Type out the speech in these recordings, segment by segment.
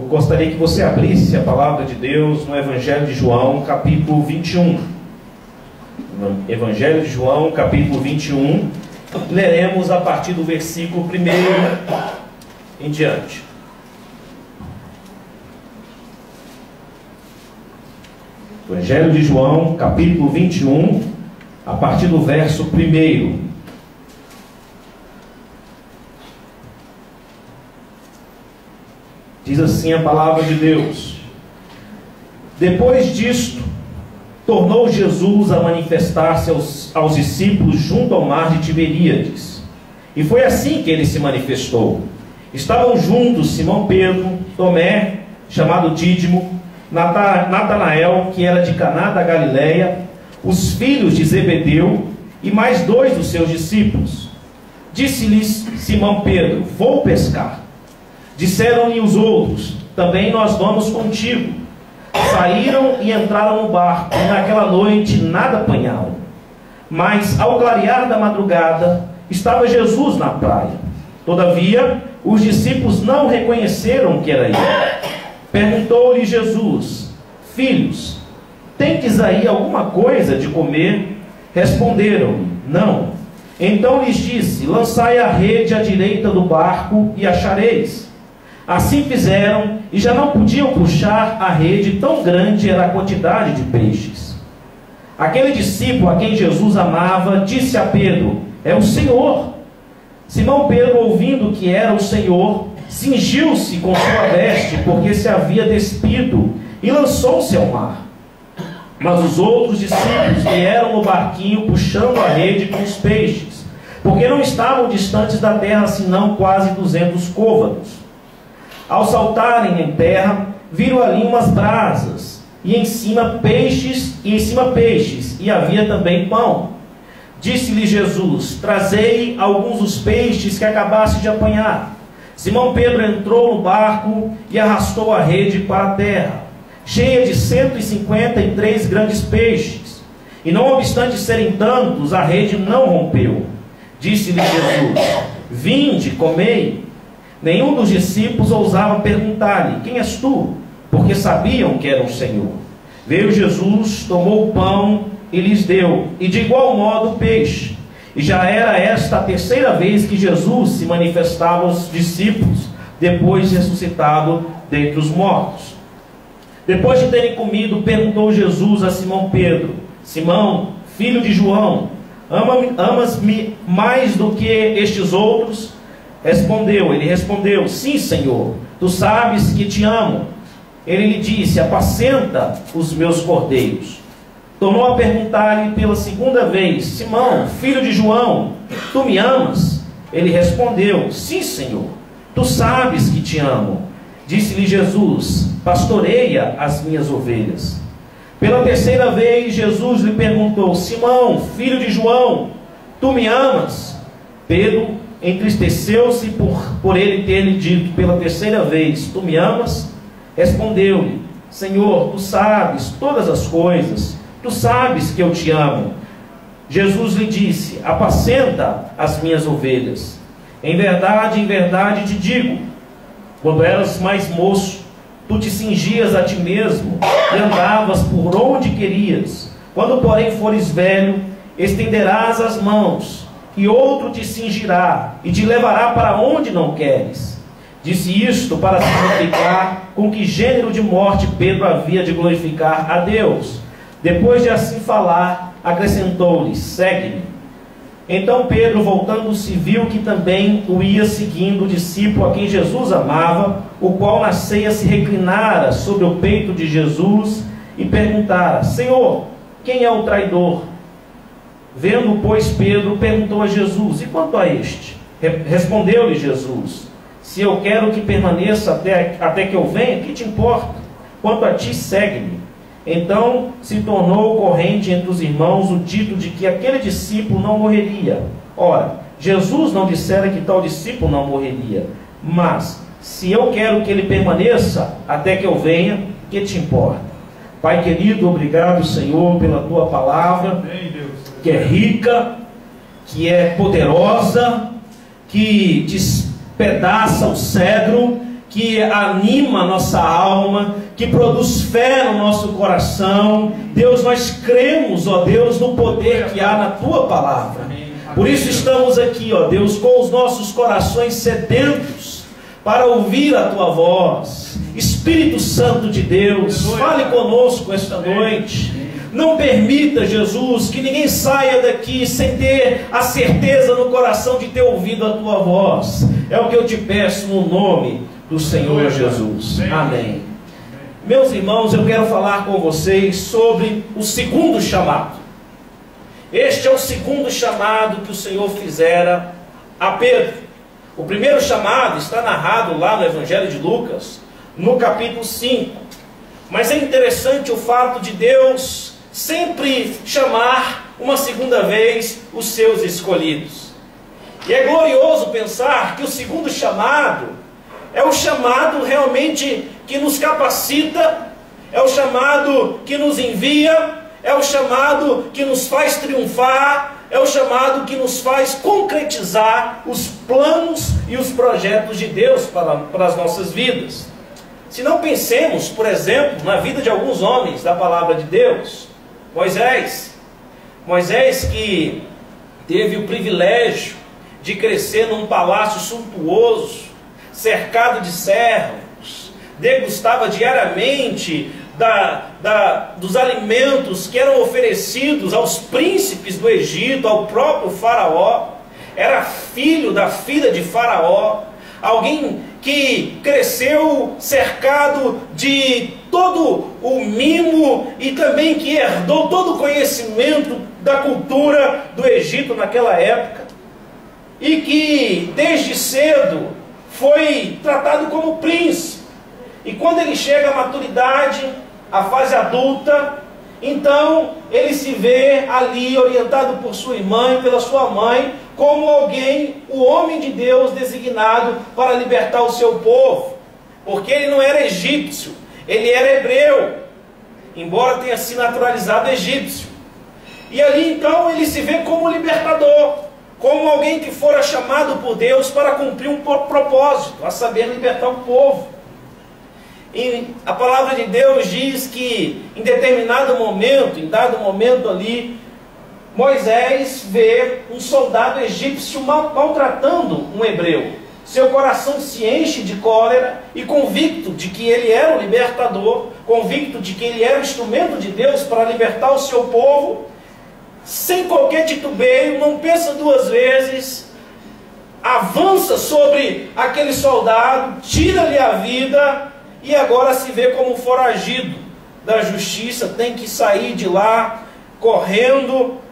gostaria que você abrisse a palavra de Deus no Evangelho de João, capítulo 21. Evangelho de João, capítulo 21. Leremos a partir do versículo 1 em diante. Evangelho de João, capítulo 21, a partir do verso 1. Diz assim a palavra de Deus: Depois disto, tornou Jesus a manifestar-se aos discípulos junto ao mar de Tiberíades. E foi assim que ele se manifestou. Estavam juntos Simão Pedro, Tomé, chamado Dídimo, Natanael, que era de Caná da Galileia, os filhos de Zebedeu e mais 2 dos seus discípulos. Disse-lhes Simão Pedro: Vou pescar. Disseram-lhe os outros: Também nós vamos contigo. Saíram e entraram no barco, e naquela noite nada apanharam. Mas ao clarear da madrugada, estava Jesus na praia. Todavia, os discípulos não reconheceram que era ele. Perguntou-lhe Jesus: Filhos, tendes aí alguma coisa de comer? Responderam-lhe: Não. Então lhes disse: Lançai a rede à direita do barco e achareis. Assim fizeram, e já não podiam puxar a rede, tão grande era a quantidade de peixes. Aquele discípulo a quem Jesus amava disse a Pedro: É o Senhor. Simão Pedro, ouvindo que era o Senhor, cingiu-se com sua veste, porque se havia despido, e lançou-se ao mar. Mas os outros discípulos vieram no barquinho, puxando a rede com os peixes, porque não estavam distantes da terra, senão quase 200 côvados. Ao saltarem em terra, viram ali umas brasas, e em cima peixes, e havia também pão. Disse-lhe Jesus: Trazei alguns dos peixes que acabaste de apanhar. Simão Pedro entrou no barco e arrastou a rede para a terra, cheia de 153 grandes peixes. E não obstante serem tantos, a rede não rompeu. Disse-lhe Jesus: Vinde, comei. Nenhum dos discípulos ousava perguntar-lhe: Quem és tu? Porque sabiam que era o Senhor. Veio Jesus, tomou o pão e lhes deu, e de igual modo o peixe. E já era esta a terceira vez que Jesus se manifestava aos discípulos, depois de ressuscitado dentre os mortos. Depois de terem comido, perguntou Jesus a Simão Pedro: Simão, filho de João, amas-me mais do que estes outros? Ele respondeu: Sim, Senhor, tu sabes que te amo. Ele lhe disse: Apacenta os meus cordeiros. Tornou a perguntar-lhe pela segunda vez: Simão, filho de João, tu me amas? Ele respondeu: Sim, Senhor, tu sabes que te amo. Disse-lhe Jesus: Pastoreia as minhas ovelhas. Pela terceira vez Jesus lhe perguntou: Simão, filho de João, tu me amas? Pedro entristeceu-se por ele ter lhe dito pela terceira vez: Tu me amas? Respondeu-lhe: Senhor, tu sabes todas as coisas, tu sabes que eu te amo. Jesus lhe disse: Apacenta as minhas ovelhas. Em verdade te digo, quando eras mais moço, tu te cingias a ti mesmo e andavas por onde querias. Quando, porém, fores velho, estenderás as mãos, e outro te cingirá e te levará para onde não queres. Disse isto para significar com que gênero de morte Pedro havia de glorificar a Deus. Depois de assim falar, acrescentou-lhe: Segue-me. Então Pedro, voltando-se, viu que também o ia seguindo o discípulo a quem Jesus amava, o qual na ceia se reclinara sobre o peito de Jesus e perguntara: Senhor, quem é o traidor? Vendo, pois, Pedro, perguntou a Jesus: E quanto a este? Respondeu-lhe Jesus: Se eu quero que permaneça até que eu venha, que te importa? Quanto a ti, segue-me. Então se tornou corrente entre os irmãos o dito de que aquele discípulo não morreria. Ora, Jesus não dissera que tal discípulo não morreria. Mas, se eu quero que ele permaneça até que eu venha, que te importa? Pai querido, obrigado, Senhor, pela tua palavra, que é rica, que é poderosa, que despedaça o cedro, que anima a nossa alma, que produz fé no nosso coração. Deus, nós cremos, ó Deus, no poder que há na Tua palavra. Por isso estamos aqui, ó Deus, com os nossos corações sedentos para ouvir a Tua voz. Espírito Santo de Deus, fale conosco esta noite. Não permita, Jesus, que ninguém saia daqui sem ter a certeza no coração de ter ouvido a Tua voz. É o que eu te peço no nome do Senhor Jesus. Amém. Meus irmãos, eu quero falar com vocês sobre o segundo chamado. Este é o segundo chamado que o Senhor fizera a Pedro. O primeiro chamado está narrado lá no Evangelho de Lucas, no capítulo 5. Mas é interessante o fato de Deus sempre chamar uma segunda vez os seus escolhidos. E é glorioso pensar que o segundo chamado é o chamado realmente que nos capacita, é o chamado que nos envia, é o chamado que nos faz triunfar, é o chamado que nos faz concretizar os planos e os projetos de Deus para as nossas vidas. Se não pensemos, por exemplo, na vida de alguns homens da palavra de Deus. Moisés que teve o privilégio de crescer num palácio suntuoso, cercado de servos, degustava diariamente dos alimentos que eram oferecidos aos príncipes do Egito, ao próprio faraó, era filho da filha de faraó, alguém que cresceu cercado de todo o mimo e também que herdou todo o conhecimento da cultura do Egito naquela época, e que desde cedo foi tratado como príncipe. E quando ele chega à maturidade, à fase adulta, então ele se vê ali orientado por sua irmã e pela sua mãe como alguém, o homem de Deus designado para libertar o seu povo, porque ele não era egípcio, ele era hebreu, embora tenha se naturalizado egípcio. E ali então ele se vê como libertador, como alguém que fora chamado por Deus para cumprir um propósito, a saber, libertar o povo. E a palavra de Deus diz que em determinado momento, em dado momento ali, Moisés vê um soldado egípcio maltratando um hebreu. Seu coração se enche de cólera e, convicto de que ele era o libertador, convicto de que ele era o instrumento de Deus para libertar o seu povo, sem qualquer titubeio, não pensa duas vezes, avança sobre aquele soldado, tira-lhe a vida e agora se vê como foragido da justiça, tem que sair de lá correndo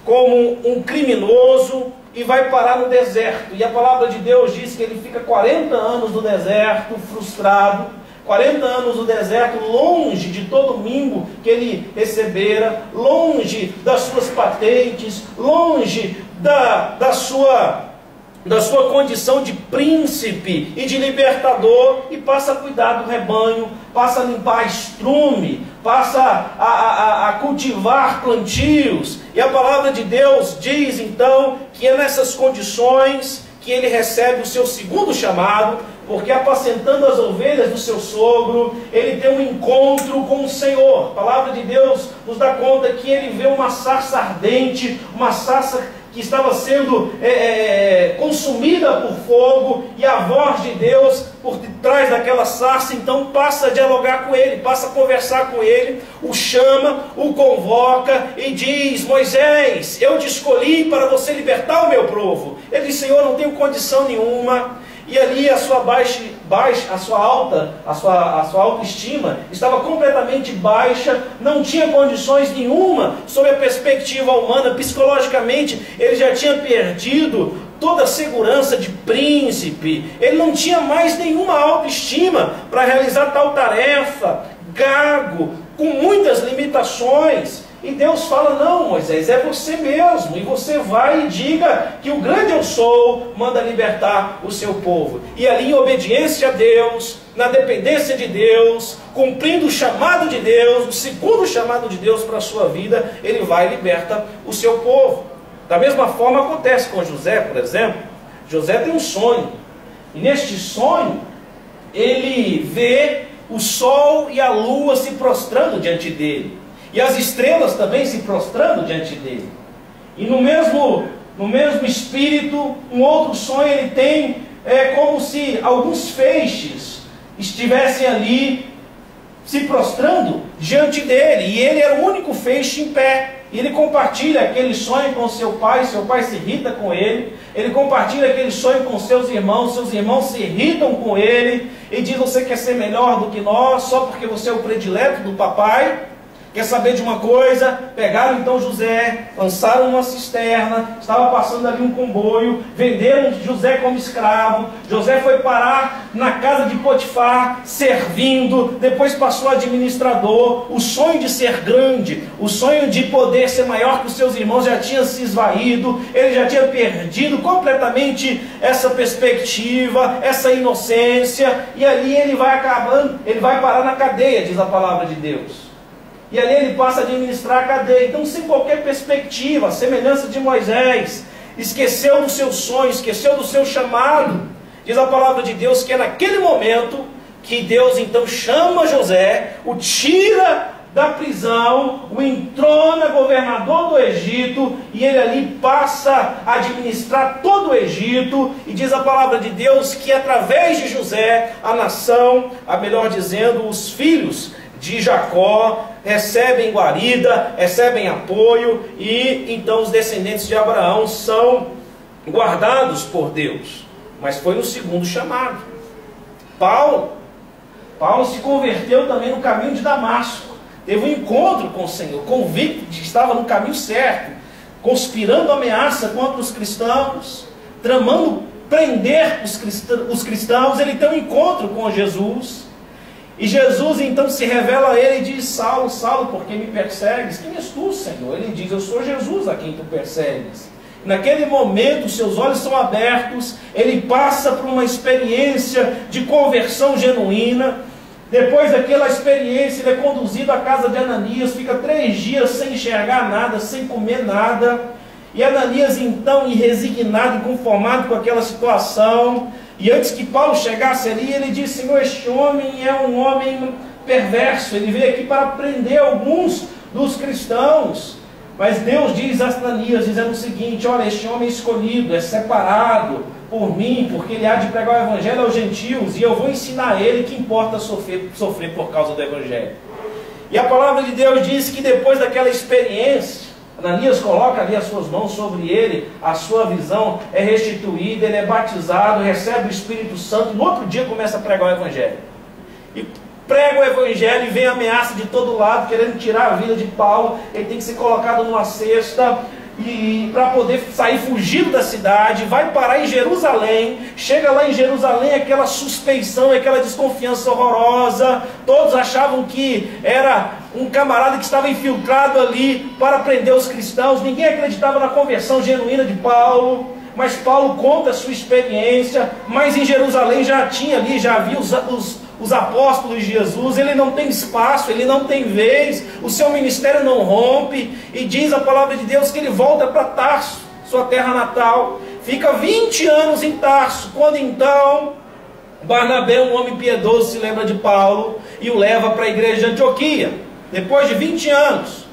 como um criminoso e vai parar no deserto. E a palavra de Deus diz que ele fica 40 anos no deserto, frustrado, 40 anos no deserto, longe de todo o mimo que ele recebera, longe das suas patentes, longe da sua condição de príncipe e de libertador, e passa a cuidar do rebanho, passa a limpar estrume, passa a cultivar plantios. E a palavra de Deus diz então que é nessas condições que ele recebe o seu segundo chamado, porque apacentando as ovelhas do seu sogro, ele tem um encontro com o Senhor. A palavra de Deus nos dá conta que ele vê uma sarça ardente, uma sarça que estava sendo consumida por fogo, e a voz de Deus por trás daquela sarça então passa a dialogar com ele, passa a conversar com ele, o chama, o convoca e diz: Moisés, eu te escolhi para você libertar o meu povo. Ele diz: Senhor, não tenho condição nenhuma. E ali a sua autoestima estava completamente baixa, não tinha condições nenhuma sob a perspectiva humana. Psicologicamente ele já tinha perdido toda a segurança de príncipe, ele não tinha mais nenhuma autoestima para realizar tal tarefa, gago, com muitas limitações. E Deus fala: não, Moisés, é você mesmo, e você vai e diga que o grande eu sou manda libertar o seu povo. E ali, em obediência a Deus, na dependência de Deus, cumprindo o chamado de Deus, o segundo chamado de Deus para a sua vida, ele vai e liberta o seu povo. Da mesma forma acontece com José, por exemplo. José tem um sonho, e neste sonho ele vê o sol e a lua se prostrando diante dele, e as estrelas também se prostrando diante dele. E no mesmo espírito, um outro sonho ele tem, como se alguns feixes estivessem ali se prostrando diante dele, e ele era o único feixe em pé. E ele compartilha aquele sonho com seu pai se irrita com ele. Ele compartilha aquele sonho com seus irmãos se irritam com ele, e diz: você quer ser melhor do que nós, só porque você é o predileto do papai? Quer saber de uma coisa? Pegaram então José, lançaram uma cisterna, estava passando ali um comboio, venderam José como escravo. José foi parar na casa de Potifar, servindo, depois passou a administrador. O sonho de ser grande, o sonho de poder ser maior que os seus irmãos já tinha se esvaído, ele já tinha perdido completamente essa perspectiva, essa inocência, e ali ele vai acabando, ele vai parar na cadeia, diz a palavra de Deus. E ali ele passa a administrar a cadeia. Então, sem qualquer perspectiva, a semelhança de Moisés, esqueceu do seu sonho, esqueceu do seu chamado. Diz a palavra de Deus que é naquele momento que Deus então chama José, o tira da prisão, o entrona governador do Egito, e ele ali passa a administrar todo o Egito. E diz a palavra de Deus que através de José, a nação, a melhor dizendo, os filhos de Jacó recebem guarida, recebem apoio, e então os descendentes de Abraão são guardados por Deus. Mas foi no segundo chamado. Paulo se converteu também no caminho de Damasco, teve um encontro com o Senhor, convicto de que estava no caminho certo, conspirando ameaça contra os cristãos, tramando prender os cristãos. Ele tem um encontro com Jesus, e Jesus então se revela a ele e diz: Saulo, Saulo, por que me persegues? Quem és tu, Senhor? Ele diz: eu sou Jesus a quem tu persegues. Naquele momento, seus olhos são abertos, ele passa por uma experiência de conversão genuína. Depois daquela experiência, ele é conduzido à casa de Ananias, fica 3 dias sem enxergar nada, sem comer nada. E Ananias então, resignado, inconformado com aquela situação, e antes que Paulo chegasse ali, ele disse: Senhor, este homem é um homem perverso, ele veio aqui para prender alguns dos cristãos. Mas Deus diz a Ananias, dizendo o seguinte: olha, este homem é escolhido, é separado por mim, porque ele há de pregar o evangelho aos gentios, e eu vou ensinar ele que importa sofrer por causa do evangelho. E a palavra de Deus diz que depois daquela experiência, Ananias coloca ali as suas mãos sobre ele, a sua visão é restituída, ele é batizado, recebe o Espírito Santo, no outro dia começa a pregar o evangelho. E prega o evangelho, e vem a ameaça de todo lado, querendo tirar a vida de Paulo. Ele tem que ser colocado numa cesta, e para poder sair fugido da cidade, vai parar em Jerusalém. Chega lá em Jerusalém, aquela suspeição, aquela desconfiança horrorosa. Todos achavam que era um camarada que estava infiltrado ali para prender os cristãos. Ninguém acreditava na conversão genuína de Paulo. Mas Paulo conta a sua experiência. Mas em Jerusalém já havia os apóstolos de Jesus. Ele não tem espaço, ele não tem vez, o seu ministério não rompe. E diz a palavra de Deus que ele volta para Tarso, sua terra natal, fica 20 anos em Tarso, quando então Barnabé, um homem piedoso, se lembra de Paulo e o leva para a igreja de Antioquia. Depois de 20 anos,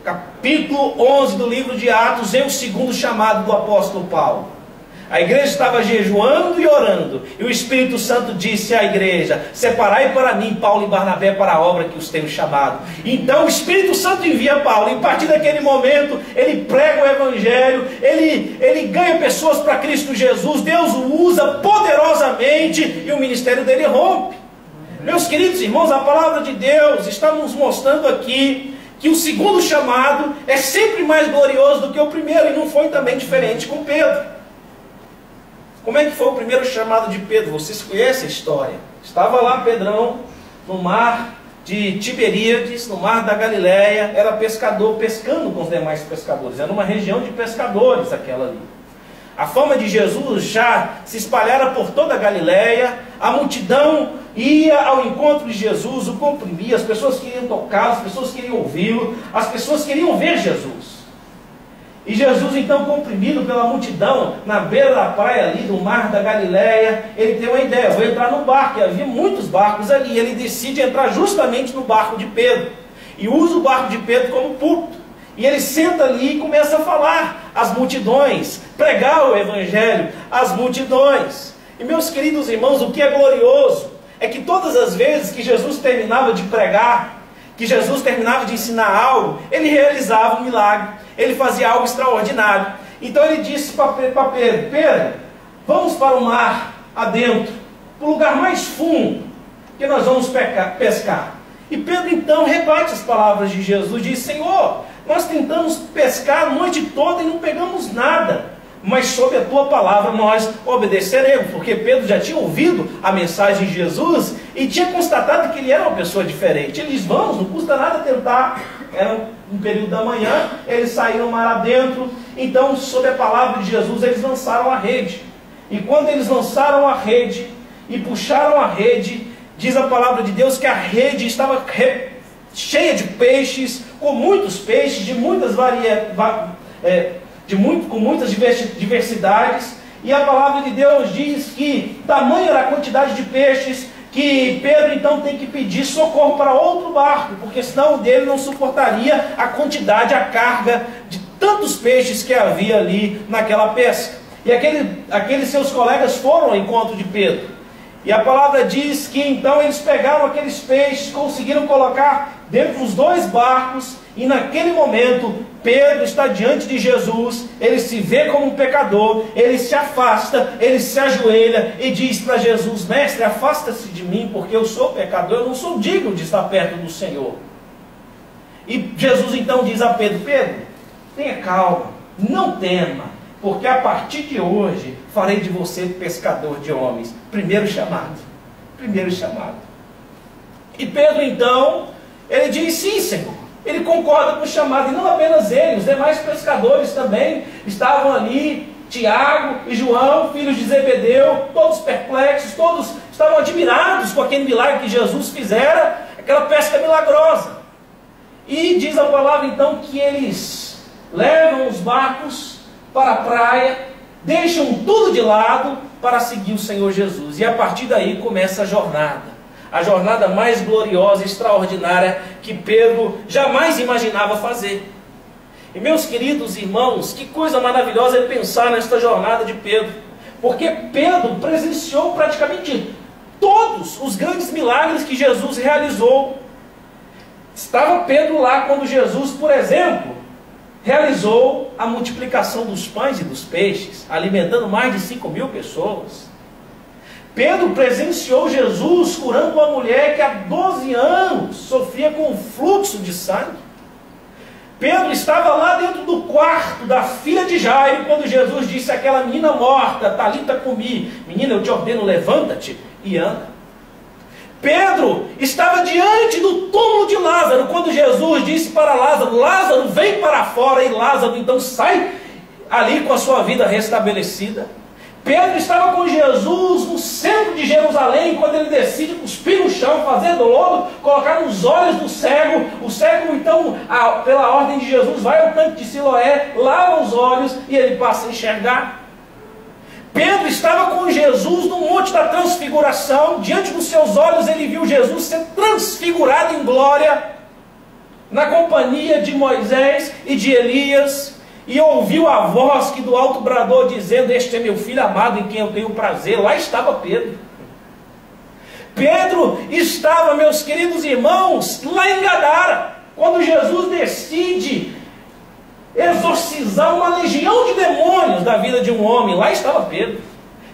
capítulo 11 do livro de Atos, é o segundo chamado do apóstolo Paulo. A igreja estava jejuando e orando, e o Espírito Santo disse à igreja: separai para mim Paulo e Barnabé para a obra que os tenho chamado. Então o Espírito Santo envia Paulo, e a partir daquele momento ele prega o evangelho, ele ganha pessoas para Cristo Jesus. Deus o usa poderosamente, e o ministério dele rompe. Meus queridos irmãos, a palavra de Deus está nos mostrando aqui que o segundo chamado é sempre mais glorioso do que o primeiro, e não foi também diferente com Pedro. Como é que foi o primeiro chamado de Pedro? Vocês conhecem a história. Estava lá Pedrão, no mar de Tiberíades, no mar da Galileia, era pescador, pescando com os demais pescadores. Era uma região de pescadores aquela ali. A fama de Jesus já se espalhara por toda a Galileia, a multidão ia ao encontro de Jesus, o comprimia, as pessoas queriam tocá-lo, as pessoas queriam ouvi-lo, as pessoas queriam ver Jesus. E Jesus, então, comprimido pela multidão, na beira da praia ali, do mar da Galileia, ele tem uma ideia: vou entrar no barco. E havia muitos barcos ali. Ele decide entrar justamente no barco de Pedro. E usa o barco de Pedro como púlpito. E ele senta ali e começa a falar às multidões, pregar o Evangelho às multidões. E, meus queridos irmãos, o que é glorioso é que todas as vezes que Jesus terminava de pregar, que Jesus terminava de ensinar algo, ele realizava um milagre, ele fazia algo extraordinário. Então ele disse para Pedro: Pedro, vamos para o mar adentro, para o lugar mais fundo, que nós vamos pescar. E Pedro então rebate as palavras de Jesus, diz: Senhor, nós tentamos pescar a noite toda e não pegamos nada, mas sob a tua palavra nós obedeceremos. Porque Pedro já tinha ouvido a mensagem de Jesus e tinha constatado que ele era uma pessoa diferente. Ele diz: vamos, não custa nada tentar. Era um período da manhã, eles saíram mar adentro. Então, sob a palavra de Jesus, eles lançaram a rede. E quando eles lançaram a rede e puxaram a rede, diz a palavra de Deus que a rede estava cheia de peixes, com muitos peixes, de muitas com muitas diversidades. E a palavra de Deus diz que tamanha era a quantidade de peixes que Pedro então tem que pedir socorro para outro barco, porque senão o dele não suportaria a quantidade, a carga de tantos peixes que havia ali naquela pesca. E aqueles seus colegas foram ao encontro de Pedro. E a palavra diz que então eles pegaram aqueles peixes, conseguiram colocar dentro dos dois barcos, e naquele momento Pedro está diante de Jesus, ele se vê como um pecador, ele se afasta, ele se ajoelha e diz para Jesus: Mestre, afasta-se de mim, porque eu sou pecador, eu não sou digno de estar perto do Senhor. E Jesus então diz a Pedro: Pedro, tenha calma, não tema, porque a partir de hoje farei de você pescador de homens. Primeiro chamado. E Pedro então, ele diz: sim, Senhor. Ele concorda com o chamado, e não apenas ele, os demais pescadores também estavam ali, Tiago e João, filhos de Zebedeu, todos perplexos, todos estavam admirados com aquele milagre que Jesus fizera, aquela pesca milagrosa. E diz a palavra então que eles levam os barcos para a praia, deixam tudo de lado para seguir o Senhor Jesus. E a partir daí começa a jornada mais gloriosa e extraordinária que Pedro jamais imaginava fazer. E, meus queridos irmãos, que coisa maravilhosa é pensar nesta jornada de Pedro, porque Pedro presenciou praticamente todos os grandes milagres que Jesus realizou. Estava Pedro lá quando Jesus, por exemplo, realizou a multiplicação dos pães e dos peixes, alimentando mais de 5.000 pessoas. Pedro presenciou Jesus curando uma mulher que há 12 anos sofria com fluxo de sangue. Pedro estava lá dentro do quarto da filha de Jairo, quando Jesus disse àquela menina morta: Talita cumi, menina, eu te ordeno, levanta-te e anda. Pedro estava diante do túmulo de Lázaro, quando Jesus disse para Lázaro: Lázaro, vem para fora, e Lázaro então sai ali com a sua vida restabelecida. Pedro estava com Jesus no centro de Jerusalém, quando ele decide cuspir no chão, fazer do lodo, colocar nos olhos do cego. O cego então, pela ordem de Jesus, vai ao tanque de Siloé, lava os olhos e ele passa a enxergar. Pedro estava com Jesus no Monte da Transfiguração. Diante dos seus olhos ele viu Jesus ser transfigurado em glória, na companhia de Moisés e de Elias, e ouviu a voz que do alto bradou, dizendo: Este é meu filho amado, em quem eu tenho prazer. Lá estava Pedro. Pedro estava, meus queridos irmãos, lá em Gadara, quando Jesus decide exorcizar uma legião de demônios da vida de um homem. Lá estava Pedro.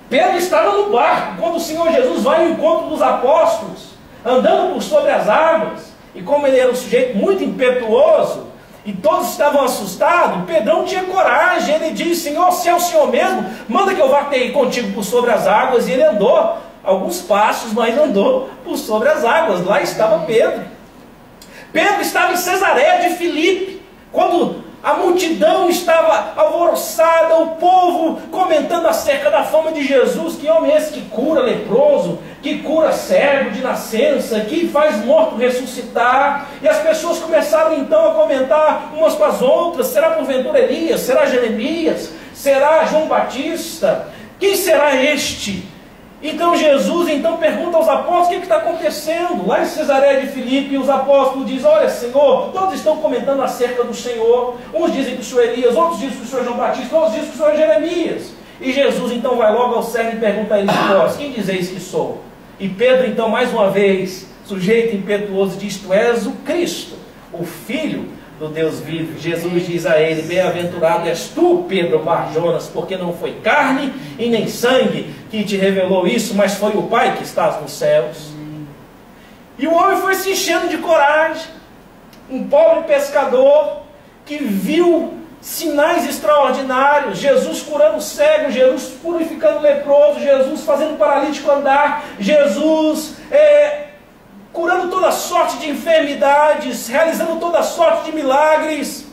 Pedro estava no barco, quando o Senhor Jesus vai ao encontro dos apóstolos, andando por sobre as águas. E como ele era um sujeito muito impetuoso, e todos estavam assustados, Pedrão tinha coragem. Ele disse: Senhor, se é o Senhor mesmo, manda que eu vá ter contigo por sobre as águas. E ele andou alguns passos, mas andou por sobre as águas. Lá estava Pedro. Pedro estava em Cesareia de Filipe, quando a multidão estava alvoroçada, o povo comentando acerca da fama de Jesus. Que homem é esse que cura leproso, que cura cego de nascença, que faz morto ressuscitar. E as pessoas começaram então a comentar umas com as outras: será porventura Elias? Será Jeremias? Será João Batista? Quem será este? Então Jesus pergunta aos apóstolos: o que está acontecendo? Lá em Cesareia de Filipe, os apóstolos dizem: olha, Senhor, todos estão comentando acerca do Senhor. Uns dizem que o Senhor é Elias, outros dizem que o Senhor é João Batista, outros dizem que o Senhor é Jeremias. E Jesus então vai logo ao cerne e pergunta a eles: vós, quem dizeis que sou? E Pedro então, mais uma vez, sujeito impetuoso, diz: tu és o Cristo, o Filho do Deus vivo. Jesus diz a ele: bem-aventurado és tu, Pedro Bar-Jonas, porque não foi carne e nem sangue que te revelou isso, mas foi o Pai que estás nos céus. E o homem foi se enchendo de coragem. Um pobre pescador que viu sinais extraordinários: Jesus curando cego, Jesus purificando leproso, Jesus fazendo paralítico andar, Jesus curando toda sorte de enfermidades, realizando toda sorte de milagres,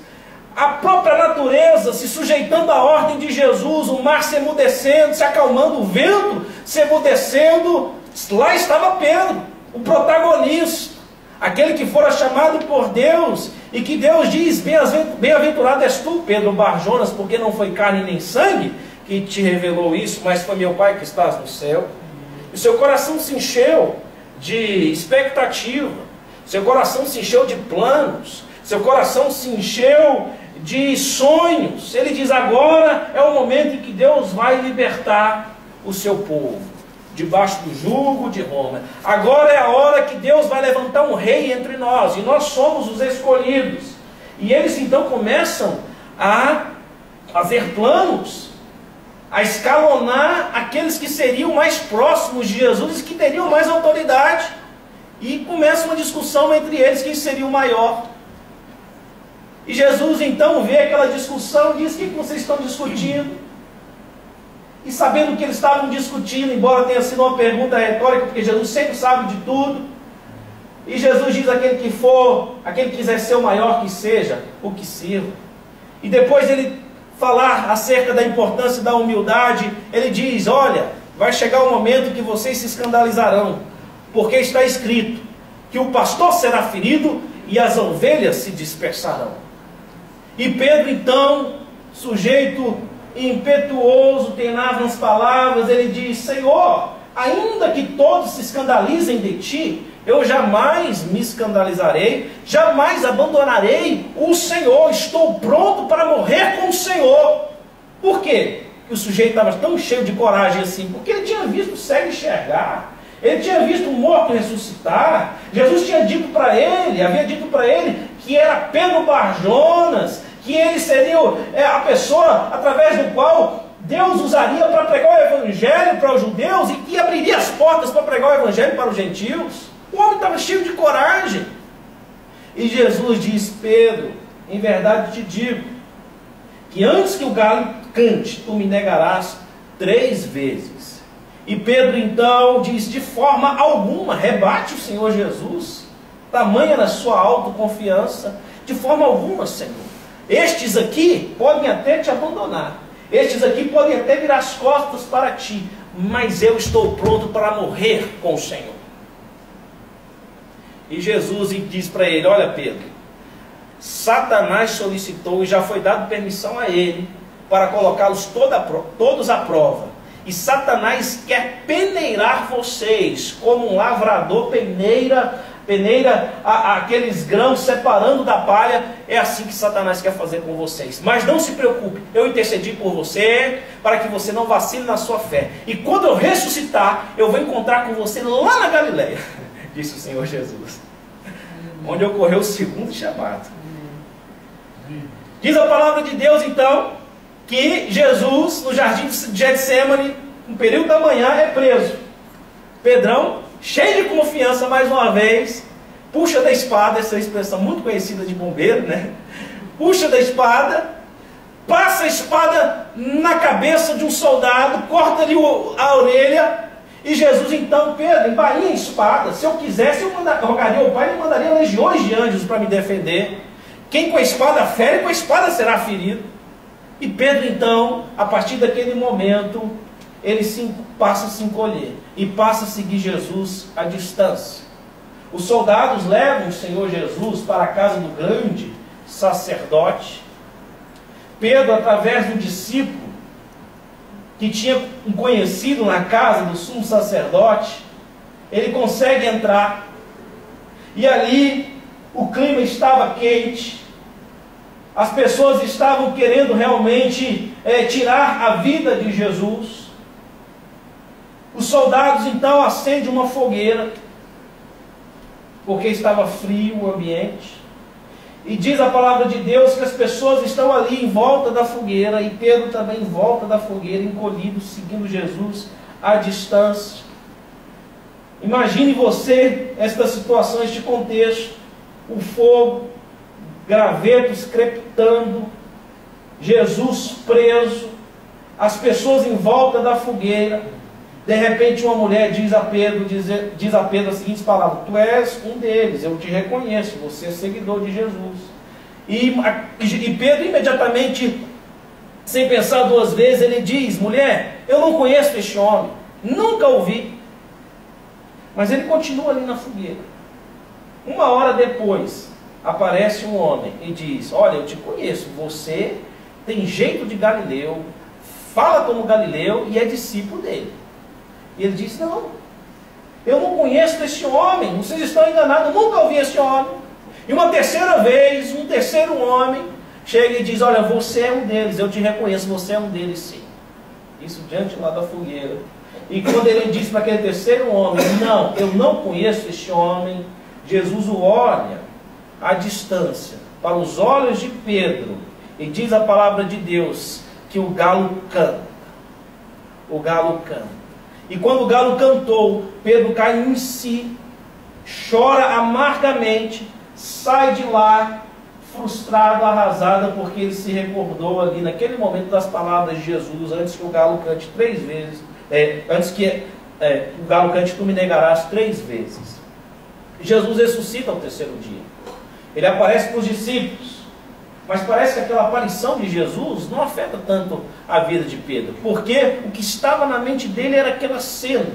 a própria natureza se sujeitando à ordem de Jesus, o mar se emudecendo, se acalmando, o vento se emudecendo. Lá estava Pedro, o protagonista, aquele que fora chamado por Deus, e que Deus diz: bem-aventurado és tu, Pedro Bar-Jonas, porque não foi carne nem sangue que te revelou isso, mas foi meu Pai que estás no céu. E seu coração se encheu de expectativa, seu coração se encheu de planos, seu coração se encheu de sonhos. Ele diz: agora é o momento em que Deus vai libertar o seu povo debaixo do jugo de Roma. Agora é a hora que Deus vai levantar um rei entre nós, e nós somos os escolhidos. E eles então começam a fazer planos, a escalonar aqueles que seriam mais próximos de Jesus e que teriam mais autoridade. E começa uma discussão entre eles, quem seria o maior. E Jesus então vê aquela discussão e diz: o que vocês estão discutindo? E sabendo que eles estavam discutindo, embora tenha sido uma pergunta retórica, porque Jesus sempre sabe de tudo, e Jesus diz: aquele que quiser ser o maior, que seja o que sirva. E depois ele falar acerca da importância da humildade, ele diz: olha, vai chegar o momento em que vocês se escandalizarão, porque está escrito que o pastor será ferido e as ovelhas se dispersarão. E Pedro então, sujeito impetuoso, tenaz nas palavras, ele diz: Senhor, ainda que todos se escandalizem de ti, eu jamais me escandalizarei, jamais abandonarei o Senhor, estou pronto para morrer com o Senhor. Por quê? Que o sujeito estava tão cheio de coragem assim? Porque ele tinha visto o cego enxergar, ele tinha visto o morto ressuscitar. Jesus tinha dito para ele, havia dito para ele que era Pedro Bar-Jonas, que ele seria a pessoa através do qual Deus usaria para pregar o Evangelho para os judeus e que abriria as portas para pregar o Evangelho para os gentios. O homem estava cheio de coragem. E Jesus diz: Pedro, em verdade te digo, que antes que o galo cante, tu me negarás 3 vezes. E Pedro então diz: de forma alguma, rebate o Senhor Jesus, tamanha na sua autoconfiança, de forma alguma, Senhor. Estes aqui podem até te abandonar, estes aqui podem até virar as costas para ti, mas eu estou pronto para morrer com o Senhor. E Jesus diz para ele: olha, Pedro, Satanás solicitou e já foi dado permissão a ele para colocá-los todos à prova. E Satanás quer peneirar vocês, como um lavrador peneira aqueles grãos separando da palha. É assim que Satanás quer fazer com vocês. Mas não se preocupe, eu intercedi por você, para que você não vacile na sua fé. E quando eu ressuscitar, eu vou encontrar com você lá na Galileia, disse o Senhor Jesus, onde ocorreu o segundo chamado. Diz a palavra de Deus então, que Jesus, no jardim de Getsêmani, no período da manhã, é preso. Pedrão, cheio de confiança, mais uma vez, puxa da espada, essa expressão muito conhecida de bombeiro, né? Puxa da espada, passa a espada na cabeça de um soldado, corta-lhe a orelha, e Jesus então: Pedro, embainha a espada, se eu quisesse, eu rogaria ao Pai e mandaria legiões de anjos para me defender. Quem com a espada fere, com a espada será ferido. E Pedro então, a partir daquele momento, ele passa a se encolher e passa a seguir Jesus à distância. Os soldados levam o Senhor Jesus para a casa do grande sacerdote. Pedro, através do discípulo que tinha um conhecido na casa do sumo sacerdote, ele consegue entrar. E ali o clima estava quente. As pessoas estavam querendo realmente tirar a vida de Jesus. Os soldados então acendem uma fogueira, porque estava frio o ambiente. E diz a palavra de Deus que as pessoas estão ali em volta da fogueira, e Pedro também em volta da fogueira, encolhido, seguindo Jesus à distância. Imagine você esta situação, este contexto: o fogo, gravetos crepitando, Jesus preso, as pessoas em volta da fogueira. De repente uma mulher diz a Pedro as seguintes palavras: tu és um deles, eu te reconheço, você é seguidor de Jesus. E Pedro imediatamente, sem pensar duas vezes, ele diz: mulher, eu não conheço este homem, nunca ouvi. Mas ele continua ali na fogueira. Uma hora depois, aparece um homem e diz: olha, eu te conheço, você tem jeito de galileu, fala como galileu e é discípulo dele. E ele diz: não, eu não conheço esse homem, vocês estão enganados, eu nunca ouvi esse homem. E uma terceira vez, um terceiro homem chega e diz: olha, você é um deles, eu te reconheço, você é um deles sim. Isso diante lá da fogueira. E quando ele diz para aquele terceiro homem: não, eu não conheço este homem, Jesus o olha à distância, para os olhos de Pedro, e diz a palavra de Deus que o galo canta. O galo canta. E quando o galo cantou, Pedro cai em si, chora amargamente, sai de lá frustrado, arrasado, porque ele se recordou ali naquele momento das palavras de Jesus, antes que o galo cante 3 vezes, antes que o galo cante, tu me negarás 3 vezes. Jesus ressuscita ao terceiro dia. Ele aparece para os discípulos. Mas parece que aquela aparição de Jesus não afeta tanto a vida de Pedro, porque o que estava na mente dele era aquela cena,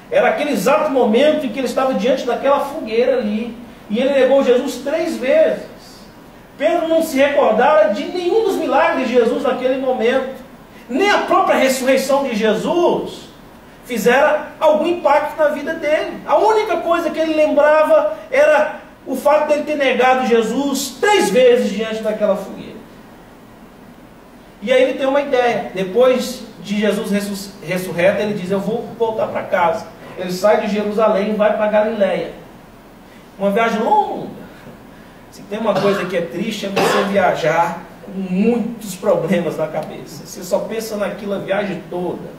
era aquele exato momento em que ele estava diante daquela fogueira ali, e ele negou Jesus 3 vezes. Pedro não se recordava de nenhum dos milagres de Jesus naquele momento, nem a própria ressurreição de Jesus fizeram algum impacto na vida dele. A única coisa que ele lembrava era o fato de ele ter negado Jesus 3 vezes diante daquela fogueira. E aí ele tem uma ideia. Depois de Jesus ressurreto, ele diz: eu vou voltar para casa. Ele sai de Jerusalém e vai para Galiléia. Uma viagem longa. Se tem uma coisa que é triste, é você viajar com muitos problemas na cabeça. Você só pensa naquilo a viagem toda,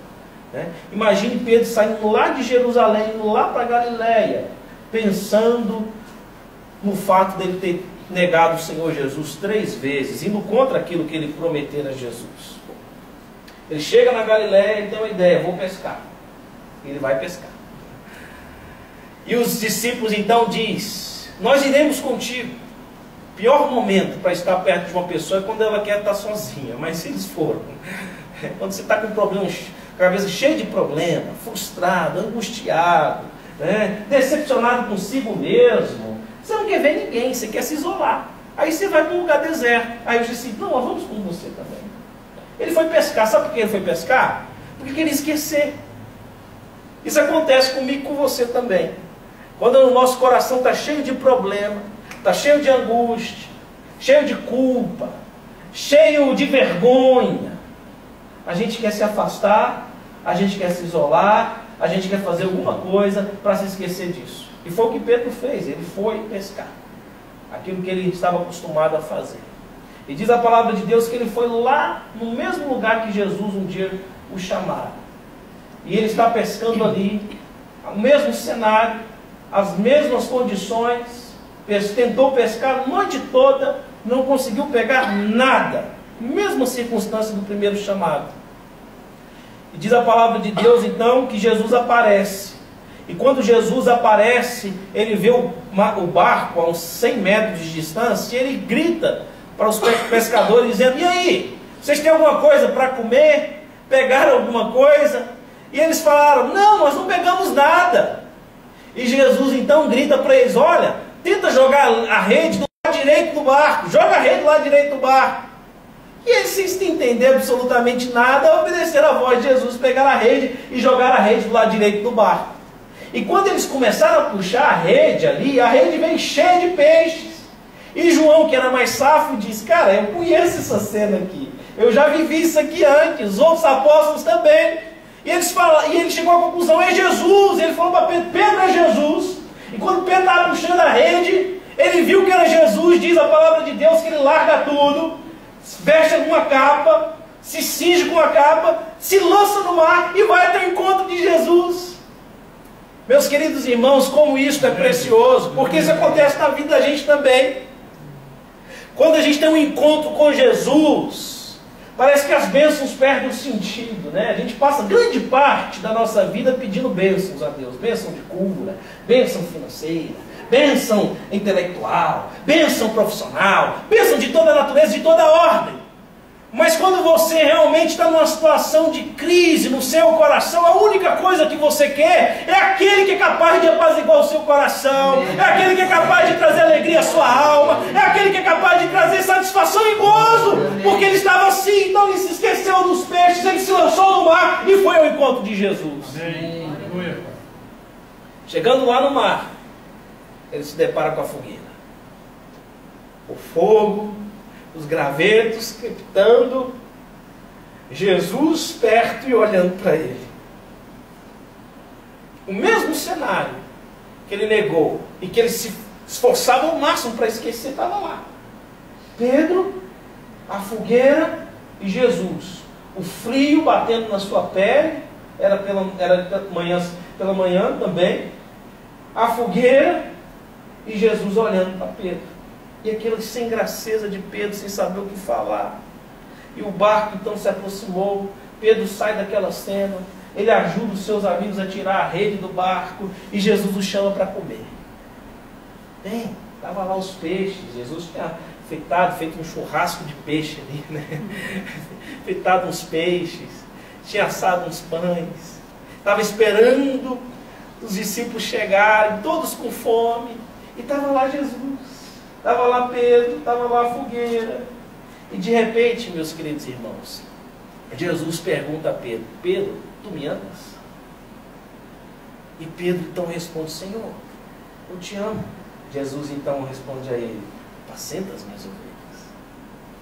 né? Imagine Pedro saindo lá de Jerusalém, indo lá para Galiléia, pensando no fato dele ter negado o Senhor Jesus 3 vezes, indo contra aquilo que ele prometeu a Jesus. Ele chega na Galiléia e tem uma ideia: vou pescar. Ele vai pescar. E os discípulos então dizem: nós iremos contigo. Pior momento para estar perto de uma pessoa é quando ela quer estar sozinha, mas se eles foram, quando você está com problemas, com a cabeça cheia de problema, frustrado, angustiado, né, decepcionado consigo mesmo, você não quer ver ninguém, você quer se isolar. Aí você vai para um lugar deserto. Aí os discípulos: não, nós vamos com você também. Ele foi pescar. Sabe por que ele foi pescar? Porque queria esquecer. Isso acontece comigo e com você também. Quando o nosso coração está cheio de problema, está cheio de angústia, cheio de culpa, cheio de vergonha, a gente quer se afastar, a gente quer se isolar, a gente quer fazer alguma coisa para se esquecer disso. E foi o que Pedro fez. Ele foi pescar, aquilo que ele estava acostumado a fazer. E diz a palavra de Deus que ele foi lá no mesmo lugar que Jesus um dia o chamara. E ele está pescando ali, o mesmo cenário, as mesmas condições, tentou pescar a noite toda, não conseguiu pegar nada, mesma circunstância do primeiro chamado. E diz a palavra de Deus então que Jesus aparece. E quando Jesus aparece, ele vê o barco a uns 100 metros de distância, e ele grita para os pescadores dizendo: e aí, vocês têm alguma coisa para comer? Pegaram alguma coisa? E eles falaram: não, nós não pegamos nada. E Jesus então grita para eles: olha, tenta jogar a rede do lado direito do barco, joga a rede do lado direito do barco. E eles, sem entender absolutamente nada, obedeceram a voz de Jesus, pegaram a rede e jogaram a rede do lado direito do barco. E quando eles começaram a puxar a rede ali, a rede veio cheia de peixes. E João, que era mais safo, disse: cara, eu conheço essa cena aqui, eu já vivi isso aqui antes, os outros apóstolos também. E ele chegou à conclusão: é Jesus. E ele falou para Pedro: Pedro, é Jesus. E quando Pedro estava puxando a rede, ele viu que era Jesus. Diz a palavra de Deus que ele larga tudo, veste alguma capa, se cinge com a capa, se lança no mar e vai até o encontro de Jesus. Meus queridos irmãos, como isso é precioso, porque isso acontece na vida da gente também. Quando a gente tem um encontro com Jesus, parece que as bênçãos perdem o sentido, né? A gente passa grande parte da nossa vida pedindo bênçãos a Deus. Bênção de cura, bênção financeira, bênção intelectual, bênção profissional, bênção de toda a natureza, de toda a ordem. Mas quando você realmente está numa situação de crise no seu coração, a única coisa que você quer é aquele que é capaz de apaziguar o seu coração, é aquele que é capaz de trazer alegria à sua alma, é aquele que é capaz de trazer satisfação e gozo, porque ele estava assim, então ele se esqueceu dos peixes, ele se lançou no mar e foi ao encontro de Jesus. Chegando lá no mar, ele se depara com a fogueira, o fogo, os gravetos crepitando, Jesus perto e olhando para ele. O mesmo cenário que ele negou e que ele se esforçava ao máximo para esquecer estava lá. Pedro, a fogueira e Jesus. O frio batendo na sua pele, era pela manhã também. A fogueira e Jesus olhando para Pedro. E aquele sem graceza de Pedro, sem saber o que falar. E o barco então se aproximou. Pedro sai daquela cena. Ele ajuda os seus amigos a tirar a rede do barco. E Jesus o chama para comer. Bem, estavam lá os peixes. Jesus tinha feito um churrasco de peixe ali, né? Fritado uns peixes. Tinha assado uns pães. Estava esperando os discípulos chegarem, todos com fome. E estava lá Jesus. Estava lá Pedro, estava lá a fogueira. E de repente, meus queridos irmãos, Jesus pergunta a Pedro: Pedro, tu me amas? E Pedro então responde: Senhor, eu te amo. Jesus então responde a ele: apacenta as minhas ovelhas.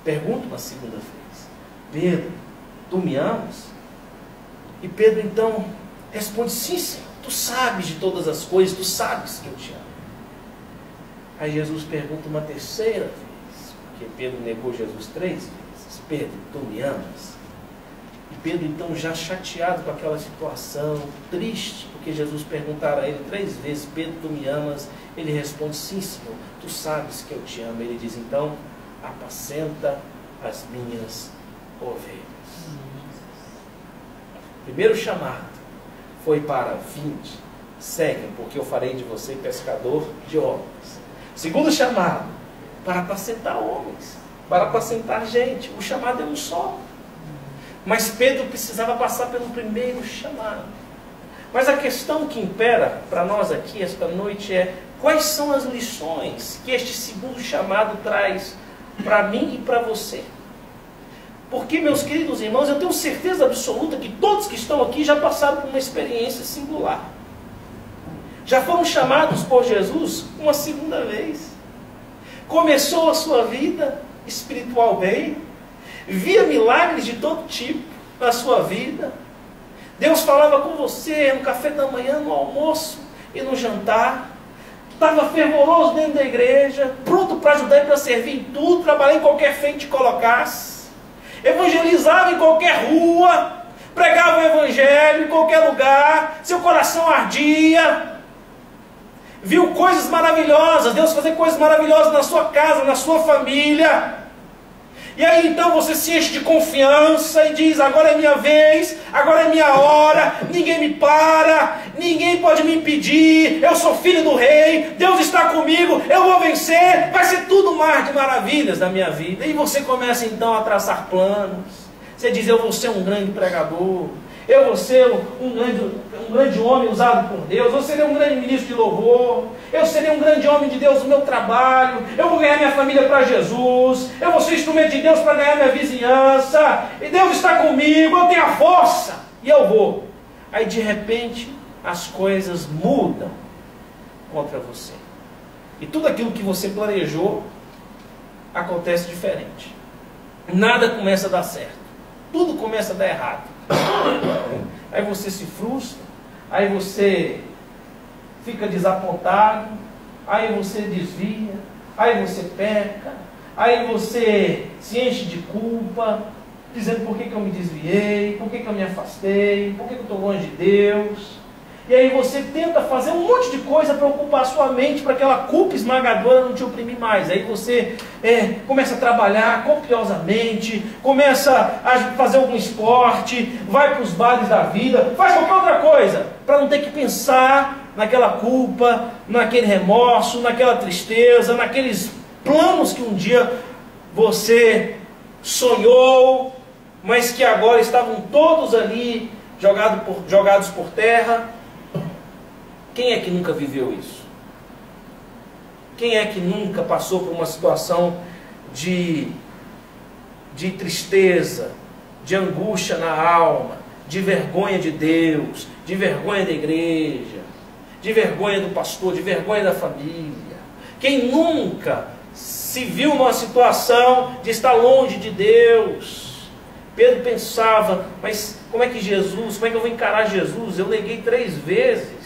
Pergunta uma segunda vez: Pedro, tu me amas? E Pedro então responde: sim, Senhor, tu sabes de todas as coisas, tu sabes que eu te amo. Aí Jesus pergunta uma terceira vez, porque Pedro negou Jesus 3 vezes: Pedro, tu me amas? E Pedro então, já chateado com aquela situação, triste, porque Jesus perguntara a ele 3 vezes: Pedro, tu me amas? Ele responde: sim, Senhor, tu sabes que eu te amo. Ele diz então: apacenta as minhas ovelhas. O primeiro chamado foi para: vinde, segue, porque eu farei de você pescador de homens. Segundo chamado, para apacentar homens, para apacentar gente. O chamado é um só. Mas Pedro precisava passar pelo primeiro chamado. Mas a questão que impera para nós aqui esta noite é: quais são as lições que este segundo chamado traz para mim e para você? Porque, meus queridos irmãos, eu tenho certeza absoluta que todos que estão aqui já passaram por uma experiência singular. Já foram chamados por Jesus uma segunda vez. Começou a sua vida espiritual bem, via milagres de todo tipo na sua vida. Deus falava com você no café da manhã, no almoço e no jantar. Estava fervoroso dentro da igreja, pronto para ajudar e para servir em tudo, trabalhar em qualquer frente que colocasse. Evangelizava em qualquer rua, pregava o evangelho em qualquer lugar, seu coração ardia. Viu coisas maravilhosas, Deus fazer coisas maravilhosas na sua casa, na sua família. E aí então você se enche de confiança e diz: agora é minha vez, agora é minha hora, ninguém me para, ninguém pode me impedir, eu sou filho do rei, Deus está comigo, eu vou vencer, vai ser tudo mar de maravilhas na minha vida. E você começa então a traçar planos, Você diz, eu vou ser um grande pregador, eu vou ser um grande homem usado por Deus, eu serei um grande ministro de louvor, eu serei um grande homem de Deus no meu trabalho, eu vou ganhar minha família para Jesus, eu vou ser instrumento de Deus para ganhar minha vizinhança, e Deus está comigo, eu tenho a força, e eu vou. Aí de repente as coisas mudam contra você. E tudo aquilo que você planejou acontece diferente. Nada começa a dar certo. Tudo começa a dar errado. Aí você se frustra, aí você fica desapontado, aí você desvia, aí você peca, aí você se enche de culpa, dizendo por que eu me desviei, por que eu me afastei, por que eu estou longe de Deus. E aí você tenta fazer um monte de coisa para ocupar a sua mente, para aquela culpa esmagadora não te oprimir mais. Aí você começa a trabalhar copiosamente, começa a fazer algum esporte, vai para os bares da vida, faz qualquer outra coisa, para não ter que pensar naquela culpa, naquele remorso, naquela tristeza, naqueles planos que um dia você sonhou, mas que agora estavam todos ali jogados por terra. Quem é que nunca viveu isso? Quem é que nunca passou por uma situação de tristeza, de angústia na alma, de vergonha de Deus, de vergonha da igreja, de vergonha do pastor, de vergonha da família? Quem nunca se viu numa situação de estar longe de Deus? Pedro pensava, mas como é que eu vou encarar Jesus? Eu neguei 3 vezes.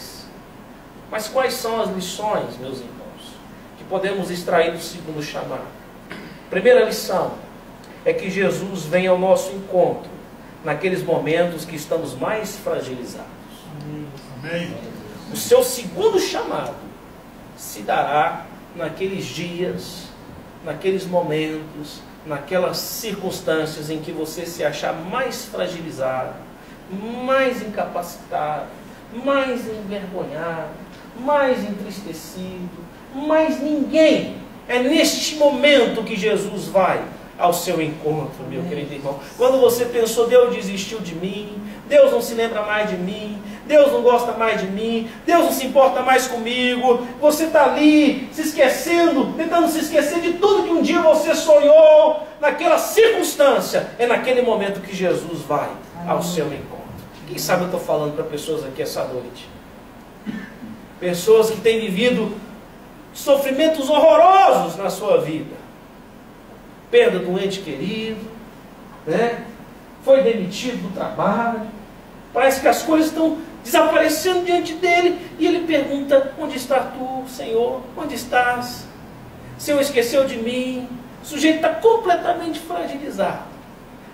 Mas quais são as lições, meus irmãos, que podemos extrair do segundo chamado? Primeira lição é que Jesus vem ao nosso encontro naqueles momentos que estamos mais fragilizados. Amém. O seu segundo chamado se dará naqueles dias, naqueles momentos, naquelas circunstâncias em que você se achar mais fragilizado, mais incapacitado, mais envergonhado, mais entristecido, mais ninguém. É neste momento que Jesus vai ao seu encontro, meu querido irmão. Quando você pensou, Deus desistiu de mim, Deus não se lembra mais de mim, Deus não gosta mais de mim, Deus não se importa mais comigo, você está ali se esquecendo, tentando se esquecer de tudo que um dia você sonhou, naquela circunstância, é naquele momento que Jesus vai ao seu encontro. Quem sabe eu estou falando para pessoas aqui essa noite? Pessoas que têm vivido sofrimentos horrorosos na sua vida. Perda do ente querido, né? Foi demitido do trabalho. Parece que as coisas estão desaparecendo diante dele. E ele pergunta, onde está tu, Senhor? Onde estás? O Senhor esqueceu de mim. O sujeito está completamente fragilizado.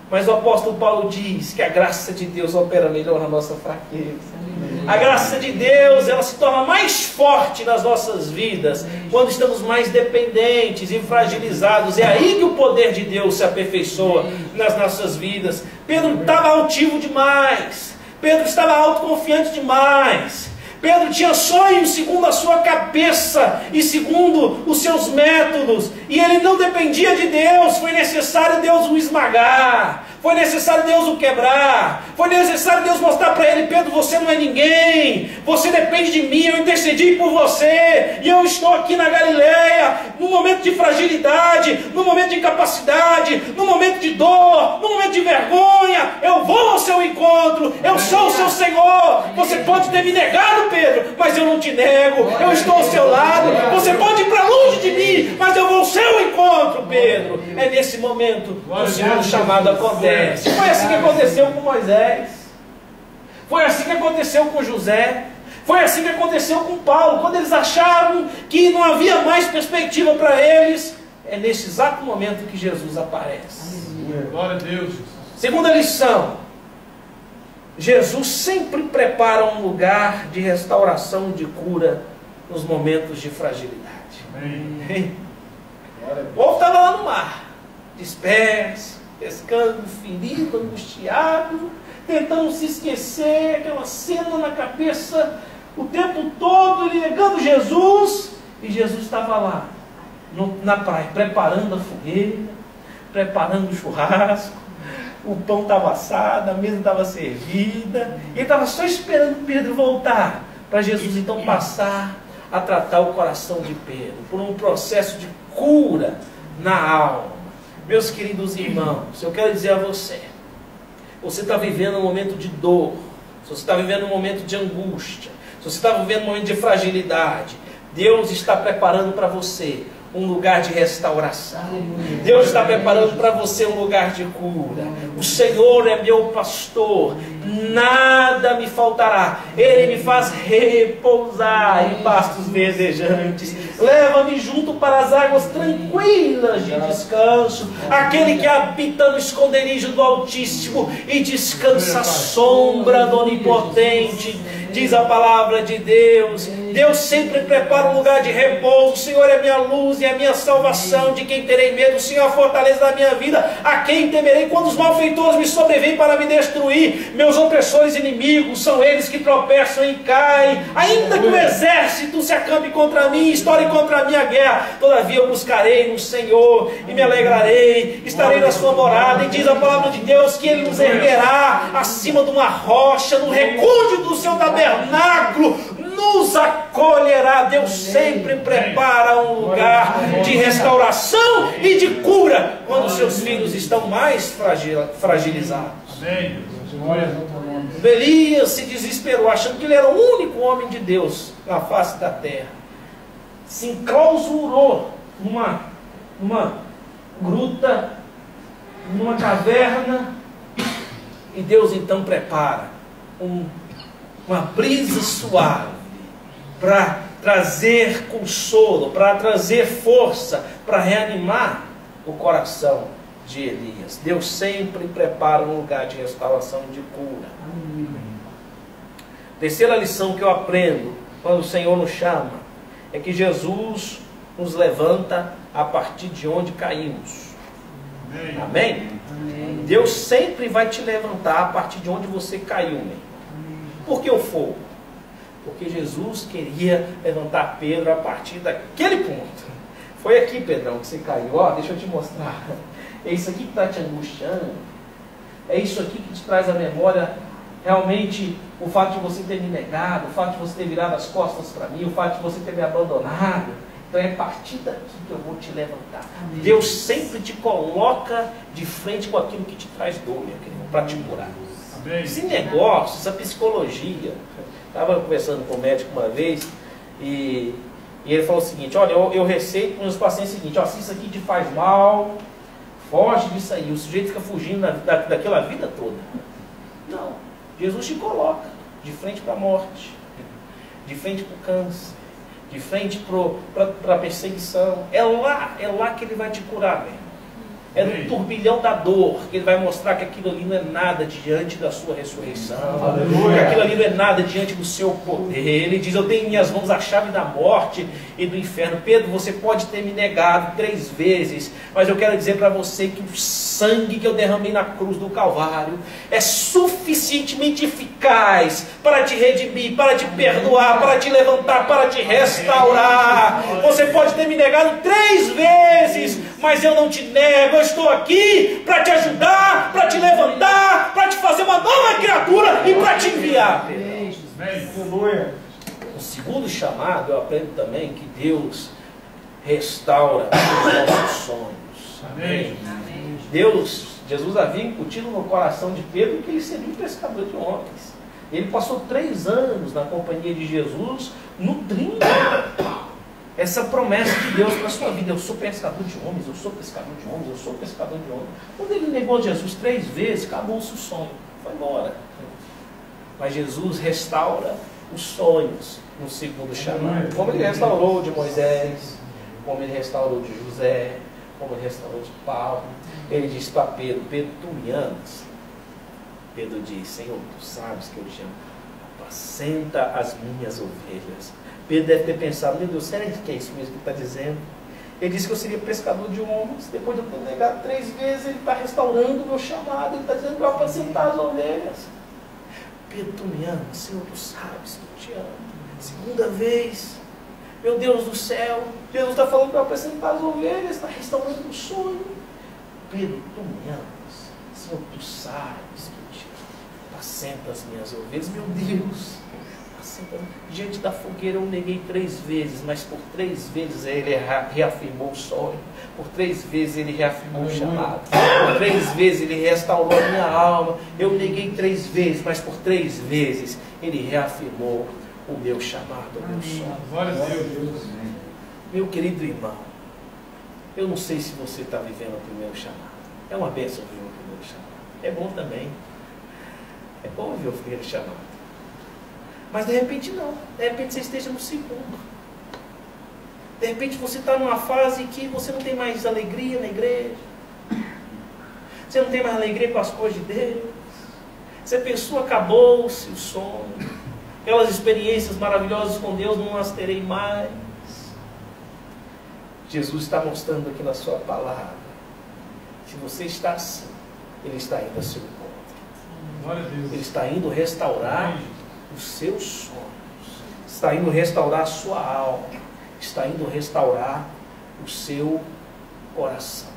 Mas o apóstolo Paulo diz que a graça de Deus opera melhor na nossa fraqueza. A graça de Deus, ela se torna mais forte nas nossas vidas quando estamos mais dependentes e fragilizados. É aí que o poder de Deus se aperfeiçoa nas nossas vidas. Pedro estava altivo demais. Pedro estava autoconfiante demais. Pedro tinha sonhos segundo a sua cabeça e segundo os seus métodos, e ele não dependia de Deus. Foi necessário Deus o esmagar, foi necessário Deus o quebrar, foi necessário Deus mostrar para ele: Pedro, você não é ninguém, você depende de mim, eu intercedi por você, e eu estou aqui na Galileia, no momento de fragilidade, no momento de incapacidade, no momento de dor, no momento de vergonha, eu vou ao seu encontro, eu sou o seu Senhor. Você pode ter me negado, Pedro, mas eu não te nego, eu estou ao seu lado. Você pode ir para longe de mim, mas eu vou ao seu encontro, Pedro. É nesse momento que o segundo chamado acontece. Foi assim que aconteceu com Moisés, foi assim que aconteceu com José, foi assim que aconteceu com Paulo. Quando eles acharam que não havia mais perspectiva para eles, é nesse exato momento que Jesus aparece. Glória a Deus. Segunda lição: Jesus sempre prepara um lugar de restauração, de cura nos momentos de fragilidade. Amém. O povo estava lá no mar, disperso, pescando, ferido, angustiado, tentando se esquecer, aquela cena na cabeça o tempo todo, ele negando Jesus, e Jesus estava lá na praia, preparando a fogueira, preparando o churrasco, o pão estava assado, a mesa estava servida, e ele estava só esperando Pedro voltar, para Jesus então passar a tratar o coração de Pedro, por um processo de cura na alma. Meus queridos irmãos, eu quero dizer a você, você está vivendo um momento de dor, se você está vivendo um momento de angústia, se você está vivendo um momento de fragilidade, Deus está preparando para você um lugar de restauração. Deus está preparando para você um lugar de cura. O Senhor é meu pastor, nada me faltará. Ele me faz repousar em pastos verdejantes. Leva-me junto para as águas tranquilas de descanso. Aquele que habita no esconderijo do Altíssimo e descansa à sombra do Onipotente. Diz a palavra de Deus. Deus sempre prepara um lugar de repouso. O Senhor é minha luz e a minha salvação. De quem terei medo? O Senhor é a fortaleza da minha vida. A quem temerei quando os malfeitores me sobrevêm para me destruir? Meus opressores inimigos são eles que tropeçam e caem. Ainda que o exército se acampe contra mim, estoure contra a minha guerra, todavia eu buscarei no Senhor e me alegrarei. Estarei na sua morada. E diz a palavra de Deus que Ele nos erguerá acima de uma rocha, no recúndio do seu tabernáculo nos acolherá. Deus sempre prepara um lugar de restauração e de cura quando seus filhos estão mais fragilizados. Elias se desesperou, achando que ele era o único homem de Deus na face da terra. Se enclausurou numa gruta, numa caverna, e Deus então prepara uma brisa suave para trazer consolo, para trazer força, para reanimar o coração de Elias. Deus sempre prepara um lugar de restauração e de cura. Terceira lição que eu aprendo quando o Senhor nos chama é que Jesus nos levanta a partir de onde caímos. Amém? Amém? Deus sempre vai te levantar a partir de onde você caiu. Por que o fogo? Porque Jesus queria levantar Pedro a partir daquele ponto. Foi aqui, Pedrão, que você caiu. Ó, deixa eu te mostrar. É isso aqui que está te angustiando. É isso aqui que te traz à memória realmente o fato de você ter me negado, o fato de você ter virado as costas para mim, o fato de você ter me abandonado. Então é a partir daqui que eu vou te levantar. Amém. Deus sempre te coloca de frente com aquilo que te traz dor, meu querido, para te curar. Amém. Esse negócio, essa psicologia. Estava conversando com o médico uma vez e ele falou o seguinte: olha, eu receito para os meus pacientes o seguinte: ó, se isso aqui te faz mal, foge disso aí. O sujeito fica fugindo daquela vida toda. Não, Jesus te coloca de frente para a morte, de frente para o câncer, de frente para a perseguição. É lá que Ele vai te curar, velho. É no turbilhão da dor que Ele vai mostrar que aquilo ali não é nada diante da sua ressurreição. Aleluia. Que aquilo ali não é nada diante do seu poder. Ele diz: eu tenho em minhas mãos a chave da morte e do inferno. Pedro, você pode ter me negado 3 vezes, mas eu quero dizer para você que o sangue que eu derramei na cruz do Calvário é suficientemente eficaz para te redimir, para te perdoar, para te levantar, para te restaurar. Você pode ter me negado 3 vezes, mas eu não te nego. Eu estou aqui para te ajudar, para te levantar, para te fazer uma nova criatura e para te enviar. Aleluia. O segundo chamado, eu aprendo também que Deus restaura os nossos sonhos. Amém. Jesus havia incutido no coração de Pedro que ele seria um pescador de homens. Ele passou 3 anos na companhia de Jesus, nutrindo essa promessa de Deus para a sua vida: eu sou pescador de homens, eu sou pescador de homens, eu sou pescador de homens. Quando ele negou Jesus 3 vezes, acabou-se o sonho, foi embora. Mas Jesus restaura os sonhos no segundo chamado, como Ele restaurou de Moisés, como Ele restaurou de José, como Ele restaurou de Paulo. Ele disse para Pedro: Pedro, tu me amas? Pedro diz: Senhor, tu sabes que eu te amo. Apacenta as minhas ovelhas. Pedro deve ter pensado: meu Deus, será que é isso mesmo que ele está dizendo? Ele disse que eu seria pescador de homens. Depois de eu ter negado 3 vezes, ele está restaurando o meu chamado. Ele está dizendo que eu vou apacentar as ovelhas. Pedro, tu me amas? Senhor, tu sabes que eu te amo. Segunda vez, meu Deus do céu, Jesus está falando para eu apacentar as ovelhas, está restaurando o sonho. Pedro, tu me amas? Senhor, tu sabes que eu te apacenta as minhas ovelhas. Meu Deus, diante da fogueira eu neguei 3 vezes, mas por 3 vezes ele reafirmou o sonho, por 3 vezes ele reafirmou o chamado, por 3 vezes ele restaurou a minha alma. Eu neguei 3 vezes, mas por 3 vezes ele reafirmou o meu chamado, o meu sonho. Glória a Deus. Meu querido irmão, eu não sei se você está vivendo o primeiro chamado. É uma bênção viver o primeiro chamado. É bom também. É bom viver o primeiro chamado. Mas de repente não. De repente você esteja no segundo. De repente você está numa fase que você não tem mais alegria na igreja. Você não tem mais alegria com as coisas de Deus. Você pensou, acabou-se o sonho. Aquelas experiências maravilhosas com Deus, não as terei mais. Jesus está mostrando aqui na sua palavra. Se você está assim, Ele está indo ao seu encontro. Glória a Deus. Ele está indo restaurar os seus sonhos, está indo restaurar a sua alma, está indo restaurar o seu coração.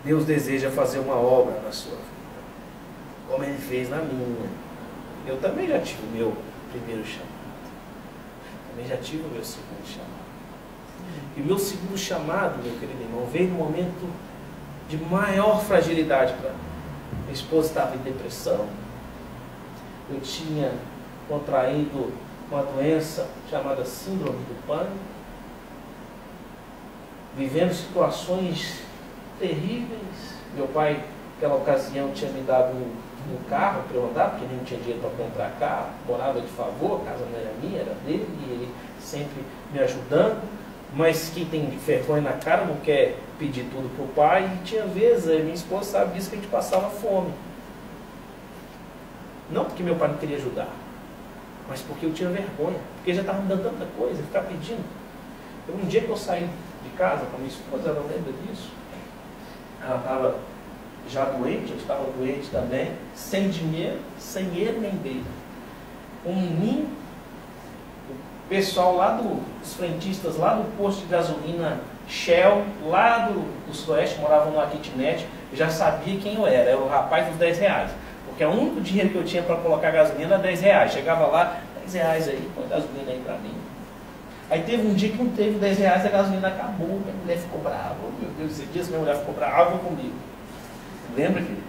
Deus deseja fazer uma obra na sua vida, como Ele fez na minha. Eu também já tive o meu primeiro chamado, também já tive o meu segundo chamado. E o meu segundo chamado, meu querido irmão, veio no momento de maior fragilidade para mim. Minha esposa estava em depressão. Eu tinha contraído uma doença chamada síndrome do pânico, vivendo situações terríveis. Meu pai, naquela ocasião, tinha me dado um carro para eu andar, porque nem tinha dinheiro para comprar carro, morava de favor, a casa não era minha, era dele, e ele sempre me ajudando. Mas quem tem vergonha na cara não quer pedir tudo para o pai. E tinha vezes, minha esposa sabe disso, que a gente passava fome. Não porque meu pai não queria ajudar, mas porque eu tinha vergonha, porque já estava me dando tanta coisa, ficar pedindo. Um dia que eu saí de casa com a minha esposa, ela lembra disso, ela estava já doente, eu estava doente também, sem dinheiro, sem ele nem dele. Mim, o pessoal lá dos frentistas, lá do posto de gasolina Shell, lá do Sudoeste, moravam numa kitnet, já sabia quem eu era o rapaz dos 10 reais. Porque o único dinheiro que eu tinha para colocar gasolina era 10 reais. Chegava lá, 10 reais aí, põe gasolina aí para mim. Aí teve um dia que não teve 10 reais, a gasolina acabou, minha mulher ficou brava. Oh, meu Deus, esses dias minha mulher ficou brava comigo. Lembra, querido?